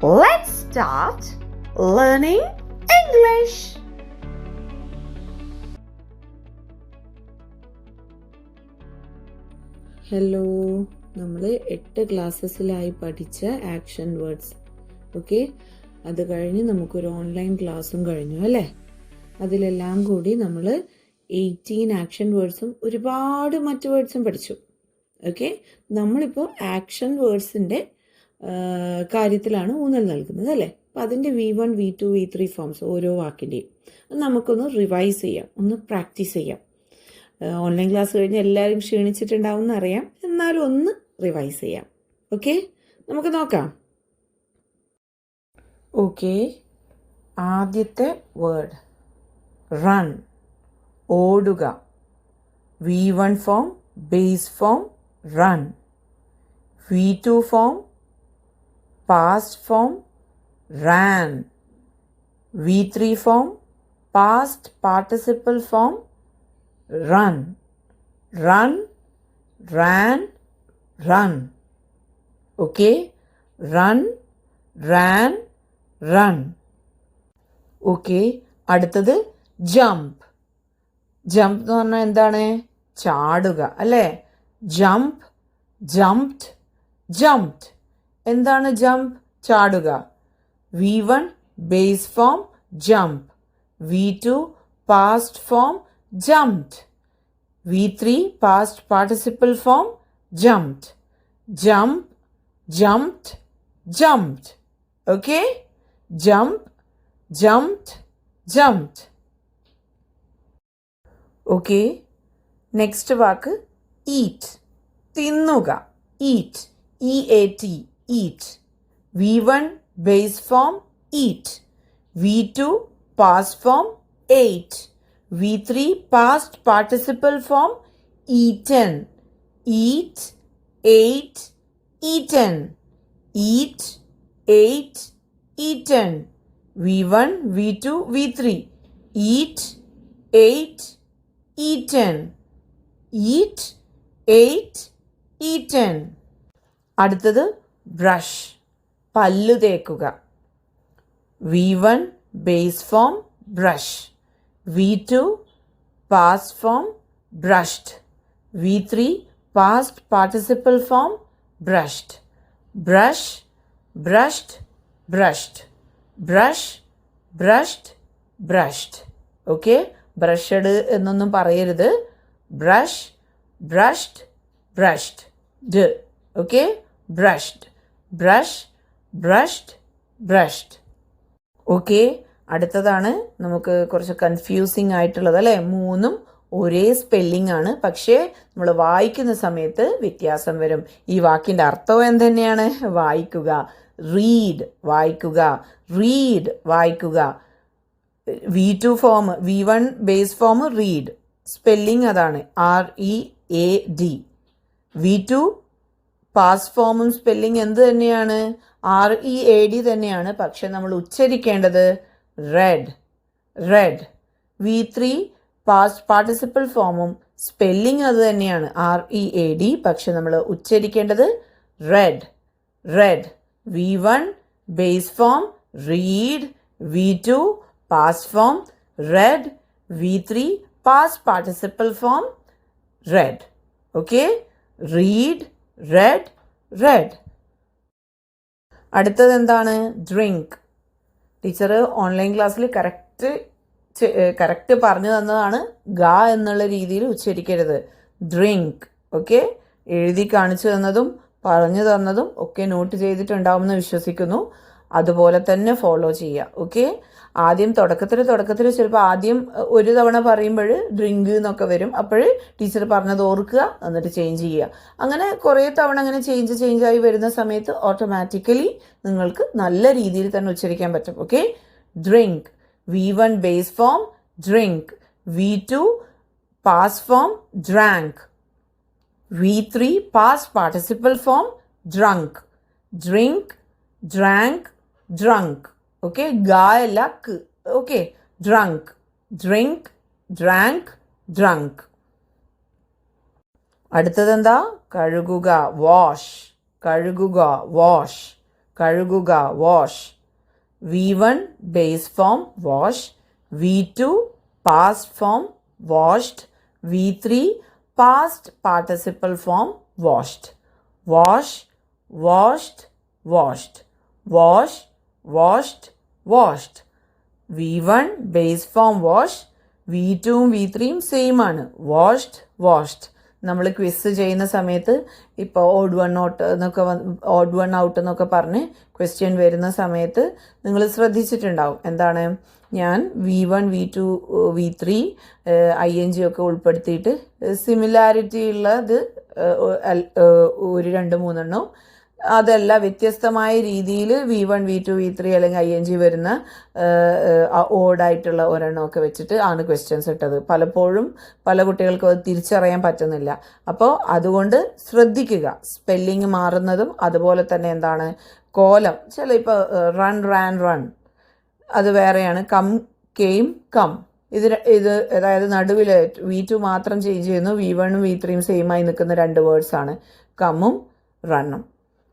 Let's start learning English. Hello, നമ്മൾ 8 ക്ലാസ്സസിലായി പഠിച്ച action words. Okay, അത് കഴിഞ്ഞ് നമുക്കൊരു ഓൺലൈൻ ക്ലാസ്സും കഴിഞ്ഞു അല്ലേ? അതിലെല്ലാം കൂടി നമ്മൾ 18 ആക്ഷൻ വേർഡ്സും ഒരുപാട് മറ്റു വേർഡ്സും പഠിച്ചു. ഓക്കെ, നമ്മളിപ്പോൾ ആക്ഷൻ വേർഡ്സിൻ്റെ കാര്യത്തിലാണ് ഊന്നൽ നൽകുന്നത് അല്ലേ? അപ്പം അതിൻ്റെ V1, V2, V3 ഫോംസ് ഓരോ വാക്കിൻ്റെയും നമുക്കൊന്ന് റിവൈസ് ചെയ്യാം, ഒന്ന് പ്രാക്ടീസ് ചെയ്യാം. ഓൺലൈൻ ക്ലാസ് കഴിഞ്ഞ് എല്ലാവരും ക്ഷീണിച്ചിട്ടുണ്ടാവും എന്നറിയാം, എന്നാലും ഒന്ന് റിവൈസ് ചെയ്യാം. ഓക്കെ, നമുക്ക് നോക്കാം. ഓക്കെ, ആദ്യത്തെ വേർഡ് റൺ, ഓടുക. V1 form, base form run. V2 form, past form ran. V3 form, past participle form run. Run, ran, run. Okay, run, ran, run. Okay, അടുത്തത് jump. Jump എന്ന് പറഞ്ഞാൽ എന്താണ്? ചാടുക അല്ലേ? Jump, jumped, jumped. എന്താണ് jump? ചാടുക. V1 base form jump. V2 past form jumped. V3 past participle form jumped. Jump, jumped, jumped. Okay, jump, jumped, jumped. Okay, next വാക്ക് eat, തിന്നുക. Eat, EAT, eat. V1 base form eat. V2 past form ate. V3 past participle form eaten. Eat, ate, eaten. Eat, ate, eaten. V1, V2, V3. Eat, ate, eaten. Eat, ate, eaten. അടുത്തത് brush, പല്ലു തേക്കുക. V1 base form brush. V2 past form brushed. V3 past participle form brushed. Brush, brushed, brushed. Brush, brushed, brushed. Okay, brushed എന്നൊന്നും പറയരുത്. Brush, brushed, brushed. ഡ. Okay, brushed, brush, brushed, brushed. Okay, അടുത്തതാണ് നമുക്ക് കുറച്ച് confusing ആയിട്ടുള്ളത് അല്ലേ? മൂന്നും ഒരേ സ്പെല്ലിംഗ് ആണ്, പക്ഷേ നമ്മൾ വായിക്കുന്ന സമയത്ത് വ്യത്യാസം വരും. ഈ വാക്കിൻ്റെ അർത്ഥം എന്തുതന്നെയാണ്? വായിക്കുക. റീഡ്, വായിക്കുക. റീഡ്, വായിക്കുക. V2 form, V1 base form read, spelling അതാണ് READ. V2 പാസ്റ്റ് ഫോമും സ്പെല്ലിംഗ് എന്ത് തന്നെയാണ്? READ തന്നെയാണ്, പക്ഷെ നമ്മൾ ഉച്ചരിക്കേണ്ടത് read, read. V3 past participle ഫോമും സ്പെല്ലിംഗ് അത് തന്നെയാണ് READ, പക്ഷെ നമ്മൾ ഉച്ചരിക്കേണ്ടത് read, read. V1 base form read. V2 past form read. V3 past participle form read. Okay, read, read, read. അടുത്തത് എന്താണ്? ഡ്രിങ്ക്. ടീച്ചർ ഓൺലൈൻ ക്ലാസ്സിൽ കറക്റ്റ് പറഞ്ഞു തന്നതാണ്. ഗ എന്നുള്ള രീതിയിൽ ഉച്ചരിക്കരുത്. ഡ്രിങ്ക്. ഓക്കെ, എഴുതി കാണിച്ചു തന്നതും പറഞ്ഞു തന്നതും ഒക്കെ നോട്ട് ചെയ്തിട്ടുണ്ടാവുമെന്ന് വിശ്വസിക്കുന്നു. അതുപോലെ തന്നെ ഫോളോ ചെയ്യുക. ഓക്കെ, ആദ്യം തുടക്കത്തിൽ ചിലപ്പോൾ ആദ്യം ഒരു തവണ പറയുമ്പോൾ ഡ്രിങ്ക് എന്നൊക്കെ വരും. അപ്പോൾ ടീച്ചർ പറഞ്ഞത് ഓർക്കുക, എന്നിട്ട് ചേഞ്ച് ചെയ്യുക. അങ്ങനെ കുറേ തവണ അങ്ങനെ ചേഞ്ചായി വരുന്ന സമയത്ത് ഓട്ടോമാറ്റിക്കലി നിങ്ങൾക്ക് നല്ല രീതിയിൽ തന്നെ ഉച്ചരിക്കാൻ പറ്റും. Okay, drink. V1 base form drink. V2 past form drank. V3 past participle form drunk. Drink, drank, drunk. Okay, ഗായല്ല ക്ക്. Okay, drunk, drink, drank, drunk. അടുത്തതെന്താ? കഴുകുക, വാഷ്. കഴുകുക, വാഷ്. കഴുകുക, wash. V1 base form wash, V2 past form washed, V3 past participle form washed. Wash, washed, washed. Wash, washed, washed. V1 base form wash, V2 V3 same ആണ്. Washed, washed. നമ്മൾ quiz ചെയ്യുന്ന സമയത്ത് ഇപ്പോൾ odd one out എന്നൊക്കെ odd one out എന്നൊക്കെ പറഞ്ഞ് question വരുന്ന സമയത്ത് നിങ്ങൾ ശ്രദ്ധിച്ചിട്ടുണ്ടാവും. എന്താണ്, ഞാൻ V1 V2 V3 ING ഒക്കെ ഉൾപ്പെടുത്തിയിട്ട് സിമിലാരിറ്റി ഉള്ളത് 1 2 3 അതല്ല വ്യത്യസ്തമായ രീതിയിൽ V1 V2 V3 അല്ലെങ്കിൽ ING വരുന്ന ഓഡായിട്ടുള്ള ഒരെണ്ണമൊക്കെ വെച്ചിട്ട് ആണ് ക്വസ്റ്റ്യൻസ് ഇട്ടത്. പലപ്പോഴും പല കുട്ടികൾക്കും അത് തിരിച്ചറിയാൻ പറ്റുന്നില്ല. അപ്പോൾ അതുകൊണ്ട് ശ്രദ്ധിക്കുക, സ്പെല്ലിങ് മാറുന്നതും അതുപോലെ തന്നെ എന്താണ് കോലം. ചില ഇപ്പോൾ റൺ റാൻ റൺ അത് വേറെയാണ്. കം കെയിം കം ഇത് അതായത് നടുവിൽ V2 മാത്രം ചേഞ്ച് ചെയ്യുന്നു. V1 V3 സെയിമായി നിൽക്കുന്ന 2 വേർഡ്സാണ് കമ്മും റണ്ണും.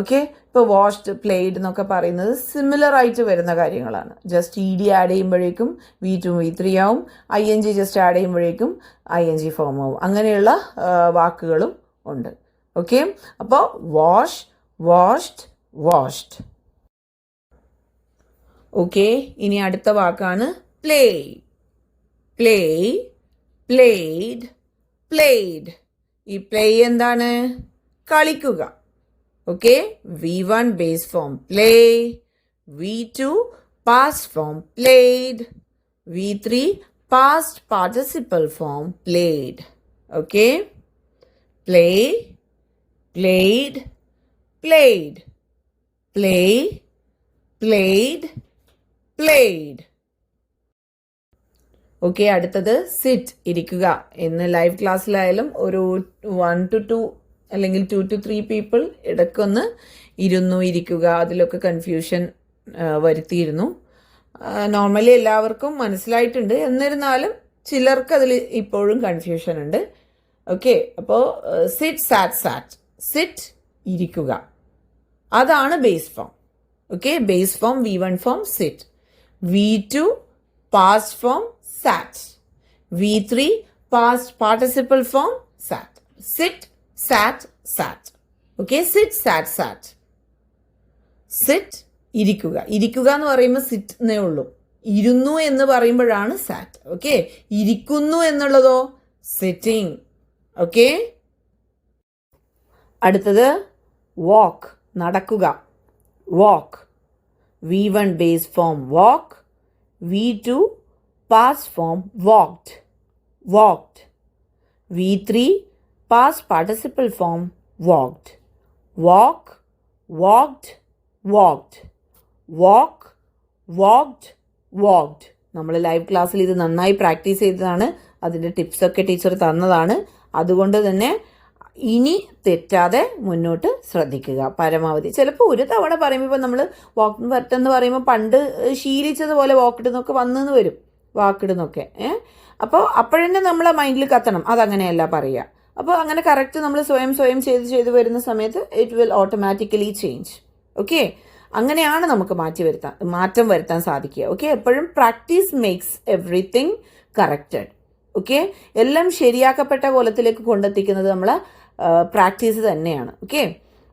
ഓക്കെ, ഇപ്പോൾ വാഷ്ഡ് പ്ലേഡ് എന്നൊക്കെ പറയുന്നത് സിമിലർ ആയിട്ട് വരുന്ന കാര്യങ്ങളാണ്. ജസ്റ്റ് ED ആഡ് ചെയ്യുമ്പോഴേക്കും V2 V3 ആവും, ING ജസ്റ്റ് ആഡ് ചെയ്യുമ്പോഴേക്കും ING ഫോം ആവും. അങ്ങനെയുള്ള വാക്കുകളും ഉണ്ട്. ഓക്കെ, അപ്പോൾ വാഷ്, വാഷ്ഡ്, വാഷ്ഡ്. ഓക്കെ, ഇനി അടുത്ത വാക്കാണ് പ്ലേ. Play, played, played. ഈ പ്ലേ എന്താണ്? കളിക്കുക. Okay, V1 base form play, V2 past form played, V3 past participle form played. Okay, play, played, played, play, played, played. Okay, അടുത്തത് sit, ഇരിക്കുക. ഇന്ന് live ക്ലാസ്സിലായാലും ഒരു 1 to 2 അല്ലെങ്കിൽ 2 to 3 പീപ്പിൾ ഇടയ്ക്കൊന്ന് ഇരുന്നു ഇരിക്കുക അതിലൊക്കെ കൺഫ്യൂഷൻ വരുത്തിയിരുന്നു. നോർമലി എല്ലാവർക്കും മനസ്സിലായിട്ടുണ്ട്, എന്നിരുന്നാലും ചിലർക്ക് അതിൽ ഇപ്പോഴും കൺഫ്യൂഷൻ ഉണ്ട്. ഓക്കെ, അപ്പോൾ സിറ്റ്, സാറ്റ്, സാറ്റ്. സിറ്റ്, ഇരിക്കുക, അതാണ് base form. Okay, base form V1 form sit, V2 past form sat, V3 past participle form sat. Sit, sat, sat. Okay, sit, sat, sat. Sit, ഇരിക്കുക. ഇരിക്കുക എന്ന് പറയുമ്പോൾ sit എന്നേ ഉള്ളൂ. ഇരുന്നു എന്ന് പറയുമ്പോഴാണ് സാറ്റ്. ഓക്കെ, ഇരിക്കുന്നു എന്നുള്ളതോ സിറ്റിംഗ്. ഓക്കെ, അടുത്തത് വാക്ക്, നടക്കുക. വാക്ക്, V1 ബേസ് ഫോം വാക്ക്, V2 past form walked, walked, V3 past participle form walked. Walk, walked, walked. Walk, walked, walked. നമ്മൾ ലൈവ് ക്ലാസ്സിൽ ഇത് നന്നായി പ്രാക്ടീസ് ചെയ്തതാണ്. അതിൻ്റെ ടിപ്സൊക്കെ ടീച്ചർ തന്നതാണ്. അതുകൊണ്ട് തന്നെ ഇനി തെറ്റാതെ മുന്നോട്ട് ശ്രദ്ധിക്കുക പരമാവധി. ചിലപ്പോൾ ഒരു തവണ പറയുമ്പോൾ ഇപ്പോൾ നമ്മൾ വാക്ക് വരട്ടെന്ന് പറയുമ്പോൾ പണ്ട് ശീലിച്ചതുപോലെ വാക്കിടുന്നൊക്കെ വന്നെന്ന് വരും, വാക്കിടുന്നൊക്കെ. അപ്പോൾ അപ്പോഴന്നെ നമ്മളെ മൈൻഡിൽ കത്തണം, അതങ്ങനെയല്ല പറയുക. അപ്പോൾ അങ്ങനെ കറക്റ്റ് നമ്മൾ സ്വയം ചെയ്ത് വരുന്ന സമയത്ത് it will automatically change. Okay, അങ്ങനെയാണ് നമുക്ക് മാറ്റം വരുത്താൻ സാധിക്കുക. ഓക്കെ, എപ്പോഴും practice makes everything corrected. Okay, എല്ലാം ശരിയാക്കപ്പെട്ട കോലത്തിലേക്ക് കൊണ്ടെത്തിക്കുന്നത് നമ്മൾ പ്രാക്ടീസ് തന്നെയാണ്. ഓക്കെ,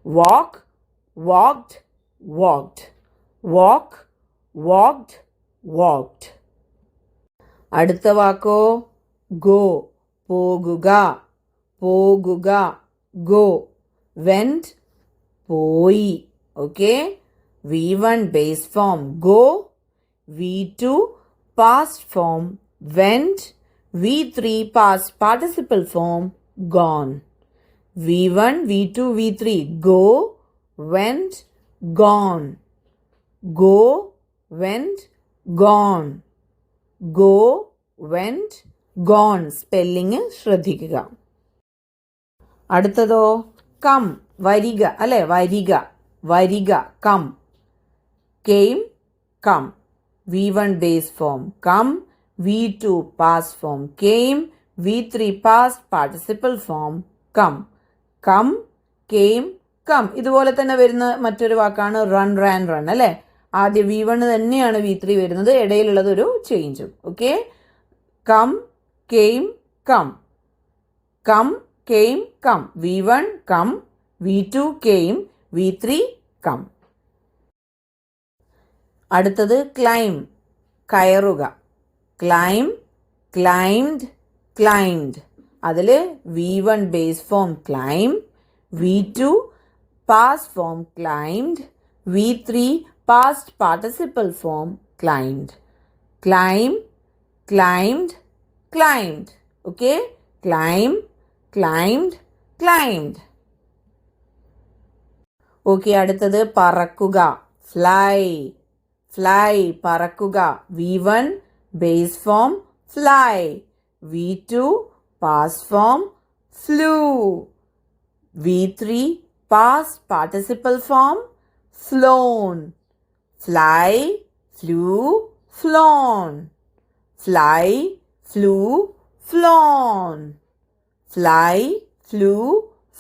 വാക്ക്, വാക്ഡ്, വാക്ഡ്, വാക്ക്, വാക്ഡ്, വാക്ഡ്. അടുത്ത വാക്കോ ഗോ, പോകുക, പോകുക. ഗോ, വെന്റ്, പോയി. Okay, V1 base form go, V2 past form went, V3 past participle form gone. V1 V2 V3 go, went, gone. Go, went, gone. Go, went, gone. Spelling ശ്രദ്ധിക്കുക. അടുത്തതോ come, വരിക. അല്ലെ, വരിക, വരിക. Come, came, come. V1 base form come, V2 past form came, V3 past participle form come. Come, came, come. ഇതുപോലെ തന്നെ വരുന്ന മറ്റൊരു വാക്കാണ് റൺ, റാൻ, റൺ അല്ലേ. ആദ്യം V1 തന്നെയാണ് V3 വരുന്നത്, ഇടയിലുള്ളത് ഒരു ചേഞ്ചും. Okay, come, came, come. Come, came, come. V1 come, V2 came, V3 come. അടുത്തത് ക്ലൈം, കയറുക. Climb, climbed, climbed. അതിൽ V1 base form climb, V2 past form climbed, V3 past participle form climbed. Climb, climbed, climbed. Okay, climb, climbed, climbed. Okay, അടുത്തത് പറക്കുക. Fly, fly, പറക്കുക. V1 base form fly, V2 past form flew, V3 past participle form flown. Fly, flew, flown. Fly, flew, flown. Fly, flew,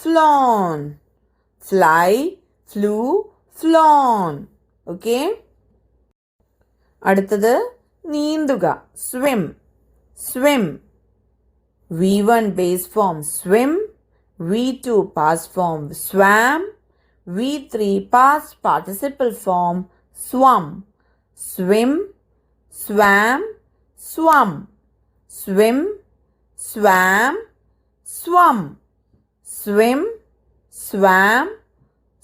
flown. Fly, flew, flown. Okay, അടുത്തത് നീന്തുക. Swim, swim. V1 base form swim, V2 past form swam, V3 past participle form swum. swim, swam, swum. swim, swam, swum. swim, swam,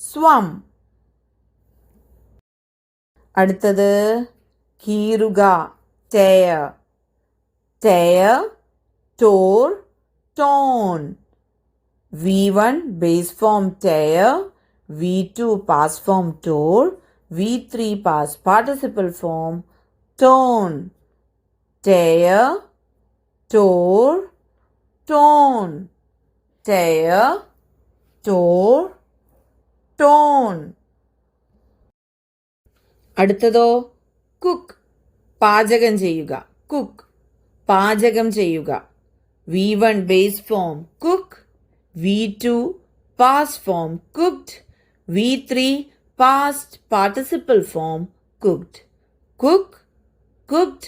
swum. അടുത്തത് കീറുക. tear, tear, tore, torn. V1 base form tear, V2 past form tore, V3 past participle form torn. tear, tore, torn. tear, tore, torn. അടുത്തതോ cook, പാചകം ചെയ്യുക. Cook, പാചകം ചെയ്യുക. V1 base form cook, V2 past form cooked, V3 past participle form cooked. cook, cooked,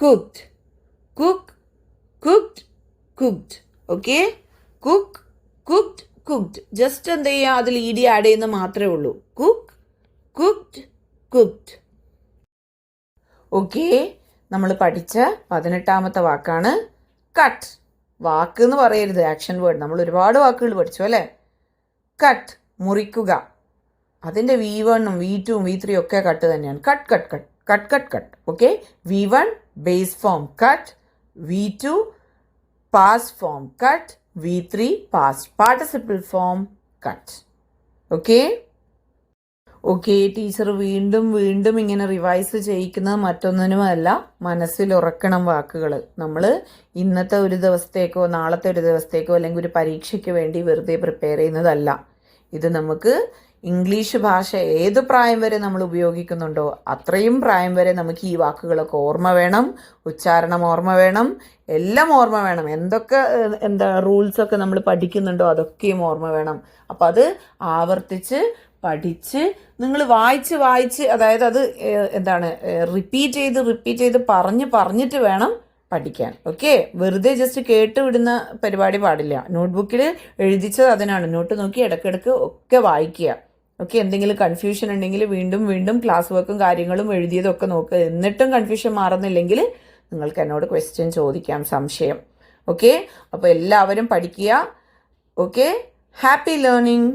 cooked. cook, cooked, cooked. Okay, cook, cooked, cooked. Just എന്ത് ചെയ്യുക, അതിൽ ED add ചെയ്യുന്ന മാത്രമേ ഉള്ളൂ. cook, cooked, cooked. ഓക്കെ, നമ്മൾ പഠിച്ച 18ാമത്തെ വാക്കാണ് കട്ട്. വാക്ക് എന്ന് പറയരുത്, ആക്ഷൻ വേർഡ്. നമ്മൾ ഒരുപാട് വാക്കുകൾ പഠിച്ചു അല്ലേ. കട്ട്, മുറിക്കുക. അതിൻ്റെ V1ഉം V2ഉം V3 ഒക്കെ കട്ട് തന്നെയാണ്. Cut, cut, cut, cut, cut, cut. Okay, V1 base form cut, V2 past form cut, V3 past participle form cut. Okay, okay, teacher വീണ്ടും വീണ്ടും ഇങ്ങനെ റിവൈസ് ചെയ്യിക്കുന്നത് മറ്റൊന്നിനുമല്ല, മനസ്സിൽ ഉറക്കണം വാക്കുകൾ. നമ്മൾ ഇന്നത്തെ ഒരു ദിവസത്തേക്കോ നാളത്തെ ഒരു ദിവസത്തേക്കോ അല്ലെങ്കിൽ ഒരു പരീക്ഷയ്ക്ക് വേണ്ടി വെറുതെ പ്രിപ്പയർ ചെയ്യുന്നതല്ല. ഇത് നമുക്ക് ഇംഗ്ലീഷ് ഭാഷ ഏത് പ്രായം വരെ നമ്മൾ ഉപയോഗിക്കുന്നുണ്ടോ അത്രയും പ്രായം വരെ നമുക്ക് ഈ വാക്കുകളൊക്കെ ഓർമ്മ വേണം, ഉച്ചാരണം ഓർമ്മ വേണം, എല്ലാം ഓർമ്മ വേണം. എന്തൊക്കെ റൂൾസൊക്കെ നമ്മൾ പഠിക്കുന്നുണ്ടോ അതൊക്കെയും ഓർമ്മ വേണം. അപ്പം അത് ആവർത്തിച്ച് പഠിച്ച് നിങ്ങൾ വായിച്ച് അതായത് അത് റിപ്പീറ്റ് ചെയ്ത് പറഞ്ഞിട്ട് വേണം പഠിക്കാൻ. ഓക്കെ, വെറുതെ ജസ്റ്റ് കേട്ട് വിടുന്ന പരിപാടി പാടില്ല. നോട്ട്ബുക്കിൽ എഴുതിച്ചത് അതിനാണ്. നോട്ട് നോക്കി ഇടയ്ക്കിടയ്ക്ക് ഒക്കെ വായിക്കുക. ഓക്കെ, എന്തെങ്കിലും കൺഫ്യൂഷൻ ഉണ്ടെങ്കിൽ വീണ്ടും ക്ലാസ് വർക്കും കാര്യങ്ങളും എഴുതിയതൊക്കെ നോക്കുക. എന്നിട്ടും കൺഫ്യൂഷൻ മാറുന്നില്ലെങ്കിൽ നിങ്ങൾക്ക് എന്നോട് ക്വസ്റ്റ്യൻ ചോദിക്കാം, സംശയം. ഓക്കെ, അപ്പോൾ എല്ലാവരും പഠിക്കുക. Okay, happy learning.